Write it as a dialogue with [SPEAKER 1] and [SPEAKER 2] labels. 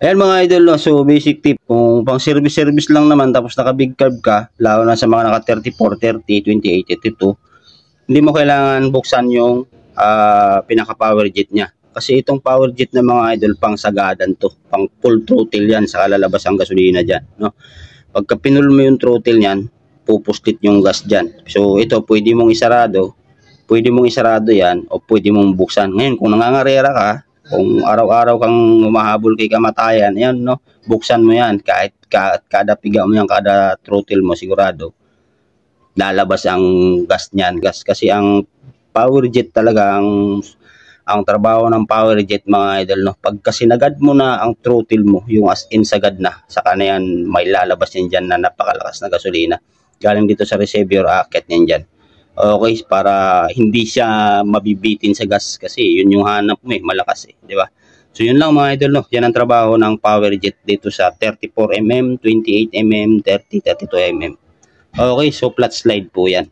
[SPEAKER 1] Ayan mga idol, no? So basic tip, kung pang service lang naman tapos naka big carb ka, lalo na sa mga naka 34, 30, 28, 82, hindi mo kailangan buksan yung pinaka power jet niya. Kasi itong power jet na mga idol, pang sagadan to, pang full throttle yan, sa lalabas ang gasolina dyan, no? Pagka pinul mo yung throttle niyan, pupuslit yung gas dyan. So ito, pwede mong isarado yan o pwede mong buksan. Ngayon, kung nangangarera ka, kung araw-araw kang humahabol kay kamatayan, ayan, no, buksan mo yan. Kahit kada piga mo yan, kada throttle mo, sigurado, lalabas ang gas niyan. Gas kasi ang power jet talaga, ang trabaho ng power jet mga idol, no, pagka sinagad mo na ang throttle mo, yung as in sagad na, saka na yan, may lalabas yan dyan na napakalakas na gasolina. Galing dito sa receiver, aakyat yan dyan. Okay, para hindi siya mabibitin sa gas kasi yun yung hanap mo malakas di ba? So yun lang mga idol, no. Yan ang trabaho ng power jet dito sa 34mm, 28mm, 30, 32mm. Okay, so flat slide po yan.